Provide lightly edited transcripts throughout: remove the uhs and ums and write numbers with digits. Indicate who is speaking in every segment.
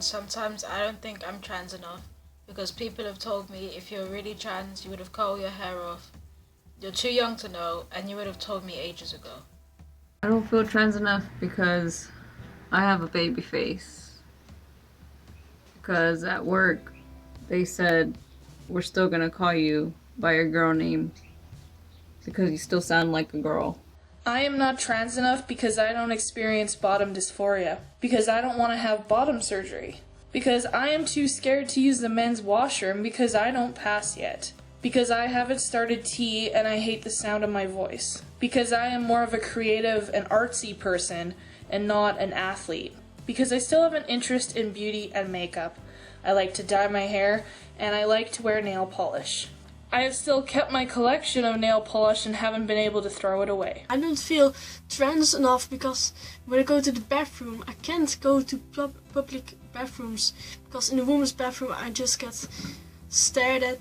Speaker 1: and sometimes I don't think I'm trans enough because people have told me if you're really trans, you would have cut your hair off. You're too young to know, and you would have told me ages ago.
Speaker 2: I don't feel trans enough because I have a baby face. Because at work, they said, we're still gonna call you by your girl name because you still sound like a girl.
Speaker 3: I am not trans enough because I don't experience bottom dysphoria, because I don't want to have bottom surgery, because I am too scared to use the men's washroom because I don't pass yet, because I haven't started tea and I hate the sound of my voice, because I am more of a creative and artsy person and not an athlete, because I still have an interest in beauty and makeup. I like to dye my hair and I like to wear nail polish. I have still kept my collection of nail polish and haven't been able to throw it away.
Speaker 4: I don't feel trans enough because when I go to the bathroom, I can't go to public bathrooms because in the women's bathroom I just get stared at,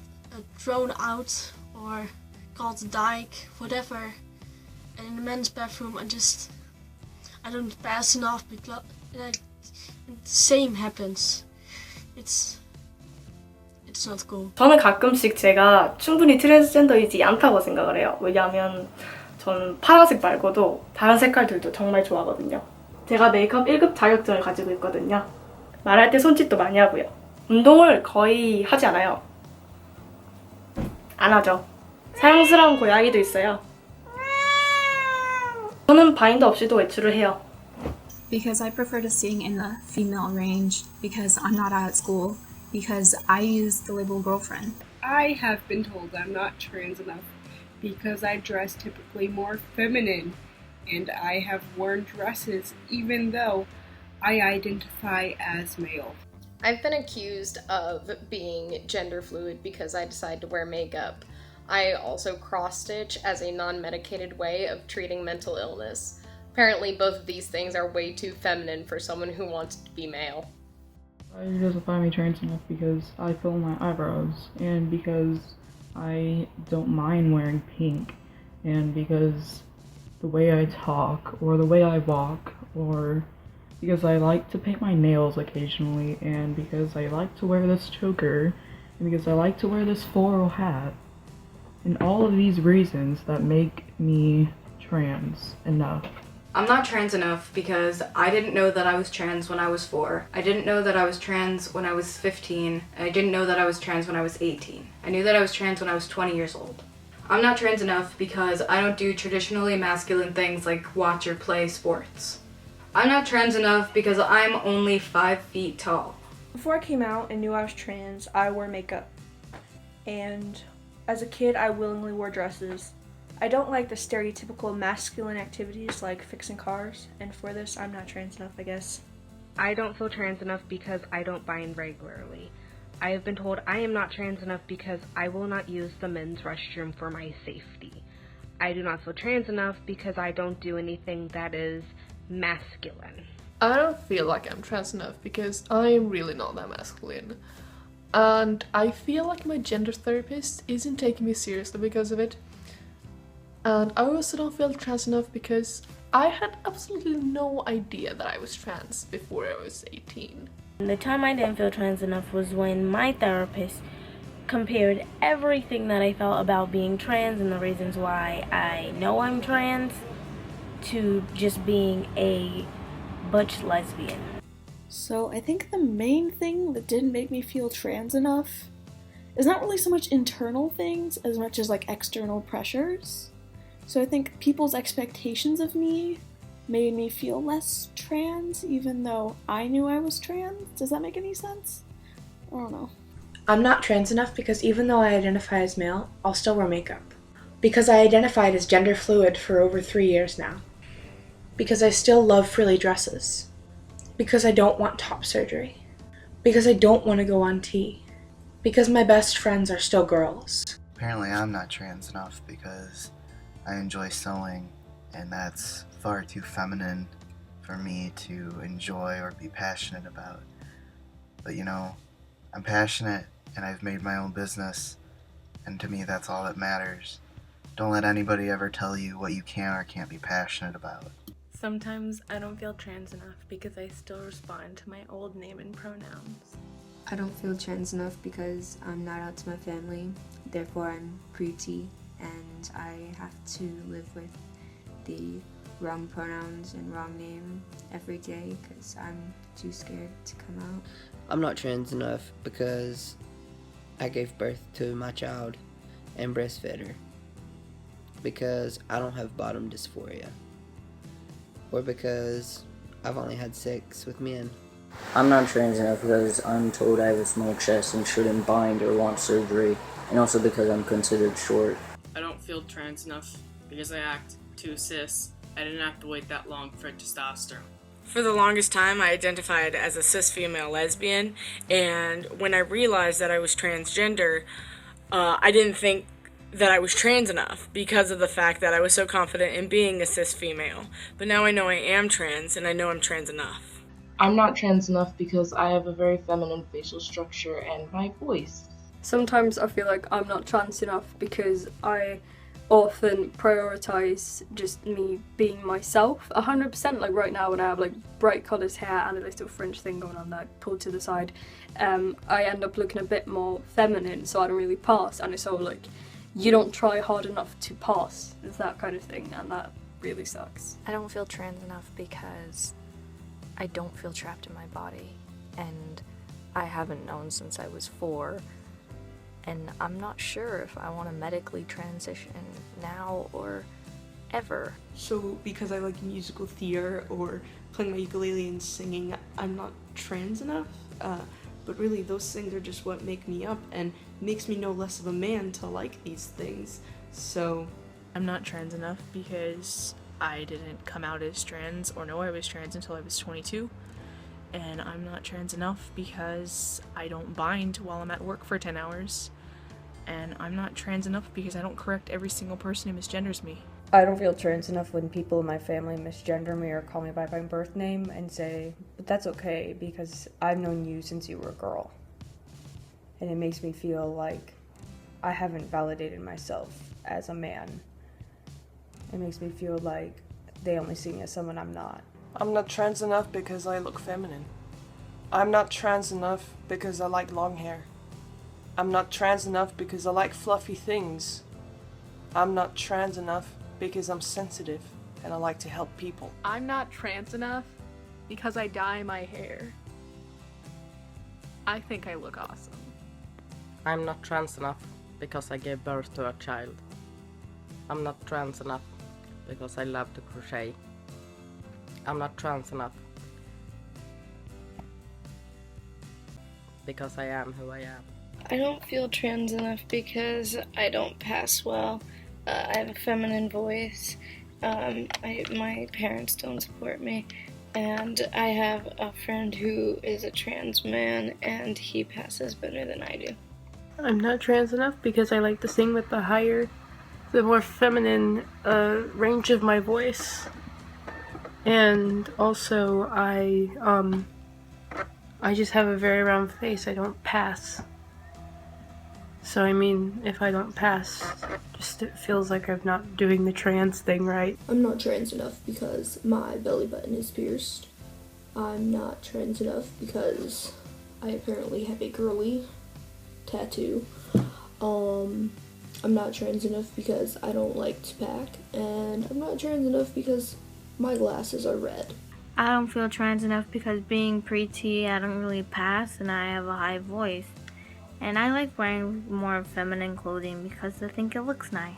Speaker 4: thrown out, or called a dyke, whatever. And in the men's bathroom I don't pass enough because the same happens. It's not cool.
Speaker 5: 저는 가끔씩 제가 충분히 트랜스젠더이지 않다고 생각을 해요. 왜냐하면 전 파란색 말고도 다른 색깔들도 정말 좋아하거든요. 제가 메이크업 1급 자격증을 가지고 있거든요. 말할 때 손짓도 많이 하고요. 운동을 거의 하지 않아요. 안 하죠. 사랑스러운 고양이도 있어요. 저는 바인더 없이도 외출을 해요.
Speaker 6: Because I prefer to sing in the female range, because I'm not at school, because I use the label girlfriend.
Speaker 7: I have been told I'm not trans enough because I dress typically more feminine, and I have worn dresses even though I identify as male.
Speaker 8: I've been accused of being gender fluid because I decide to wear makeup. I also cross-stitch as a non-medicated way of treating mental illness. Apparently both of these things are way too feminine for someone who wants to be male.
Speaker 9: I identify me trans enough because I fill my eyebrows, and because I don't mind wearing pink, and because the way I talk, or the way I walk, or because I like to paint my nails occasionally, and because I like to wear this choker, and because I like to wear this floral hat. And all of these reasons that make me trans enough.
Speaker 10: I'm not trans enough because I didn't know that I was trans when I was 4. I didn't know that I was trans when I was 15. And I didn't know that I was trans when I was 18. I knew that I was trans when I was 20 years old. I'm not trans enough because I don't do traditionally masculine things like watch or play sports. I'm not trans enough because I'm only 5 feet tall.
Speaker 11: Before I came out and knew I was trans, I wore makeup. And as a kid, I willingly wore dresses. I don't like the stereotypical masculine activities like fixing cars, and for this, I'm not trans enough, I guess.
Speaker 12: I don't feel trans enough because I don't bind regularly. I have been told I am not trans enough because I will not use the men's restroom for my safety. I do not feel trans enough because I don't do anything that is masculine.
Speaker 13: I don't feel like I'm trans enough because I am really not that masculine. And I feel like my gender therapist isn't taking me seriously because of it. And I also don't feel trans enough because I had absolutely no idea that I was trans before I was 18.
Speaker 14: The time I didn't feel trans enough was when my therapist compared everything that I felt about being trans and the reasons why I know I'm trans to just being a butch lesbian.
Speaker 15: So I think the main thing that didn't make me feel trans enough is not really so much internal things as much as like external pressures. So I think people's expectations of me made me feel less trans even though I knew I was trans. Does that make any sense? I don't know.
Speaker 16: I'm not trans enough because even though I identify as male, I'll still wear makeup. Because I identified as gender fluid for over 3 years now. Because I still love frilly dresses. Because I don't want top surgery. Because I don't want to go on tea. Because my best friends are still girls.
Speaker 17: Apparently I'm not trans enough because I enjoy sewing, and that's far too feminine for me to enjoy or be passionate about. But you know, I'm passionate and I've made my own business, and to me that's all that matters. Don't let anybody ever tell you what you can or can't be passionate about.
Speaker 18: Sometimes I don't feel trans enough because I still respond to my old name and pronouns.
Speaker 19: I don't feel trans enough because I'm not out to my family, therefore I'm pre-T, and I have to live with the wrong pronouns and wrong name every day because I'm too scared to come out.
Speaker 20: I'm not trans enough because I gave birth to my child and breastfed her, because I don't have bottom dysphoria, or because I've only had sex with men.
Speaker 21: I'm not trans enough because I'm told I have a small chest and shouldn't bind or want surgery, and also because I'm considered short.
Speaker 22: I don't feel trans enough because I act too cis. I didn't have to wait that long for testosterone. For the longest time, I identified as a cis female lesbian, and when I realized that I was transgender, I didn't think that I was trans enough because of the fact that I was so confident in being a cis female. But now I know I am trans, and I know I'm trans enough.
Speaker 23: I'm not trans enough because I have a very feminine facial structure and my voice.
Speaker 24: Sometimes I feel like I'm not trans enough because I often prioritize just me being myself 100%. Like right now when I have like bright colored hair and a little fringe thing going on that pulled to the side, I end up looking a bit more feminine, so I don't really pass, and it's all like you don't try hard enough to pass. It's that kind of thing, and that really sucks.
Speaker 25: I don't feel trans enough because I don't feel trapped in my body, and I haven't known since I was 4, and I'm not sure if I want to medically transition now or ever.
Speaker 26: So because I like musical theater or playing my ukulele and singing, I'm not trans enough, but really those things are just what make me up and makes me no less of a man to like these things. So
Speaker 27: I'm not trans enough because I didn't come out as trans or know I was trans until I was 22, and I'm not trans enough because I don't bind while I'm at work for 10 hours, and I'm not trans enough because I don't correct every single person who misgenders me.
Speaker 28: I don't feel trans enough when people in my family misgender me or call me by my birth name and say, but that's okay because I've known you since you were a girl. And it makes me feel like I haven't validated myself as a man. It makes me feel like they only see me as someone I'm not.
Speaker 29: I'm not trans enough because I look feminine. I'm not trans enough because I like long hair. I'm not trans enough because I like fluffy things. I'm not trans enough because I'm sensitive and I like to help people.
Speaker 13: I'm not trans enough because I dye my hair. I think I look awesome.
Speaker 30: I'm not trans enough because I gave birth to a child. I'm not trans enough because I love to crochet. I'm not trans enough because I am who I am.
Speaker 31: I don't feel trans enough because I don't pass well. I have a feminine voice. My parents don't support me. And I have a friend who is a trans man and he passes better than I do.
Speaker 23: I'm not trans enough because I like to sing with the more feminine range of my voice. And also I just have a very round face. I don't pass. So I mean, if I don't pass, just it feels like I'm not doing the trans thing right.
Speaker 32: I'm not trans enough because my belly button is pierced. I'm not trans enough because I apparently have a girly tattoo. I'm not trans enough because I don't like to pack, and I'm not trans enough because my glasses are red.
Speaker 14: I don't feel trans enough because being pre-T, I don't really pass and I have a high voice. And I like wearing more feminine clothing because I think it looks nice.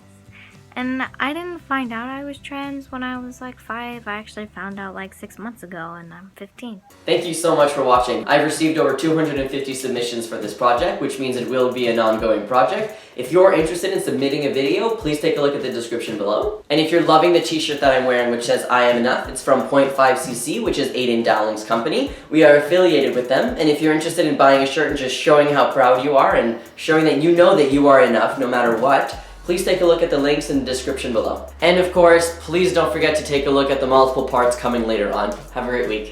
Speaker 14: And I didn't find out I was trans when I was like 5. I actually found out like 6 months ago and I'm 15.
Speaker 33: Thank you so much for watching. I've received over 250 submissions for this project, which means it will be an ongoing project. If you're interested in submitting a video, please take a look at the description below. And if you're loving the t-shirt that I'm wearing, which says I am enough, it's from 0.5cc, which is Aiden Dowling's company. We are affiliated with them, and if you're interested in buying a shirt and just showing how proud you are and showing that you know that you are enough no matter what, please take a look at the links in the description below. And of course, please don't forget to take a look at the multiple parts coming later on. Have a great week.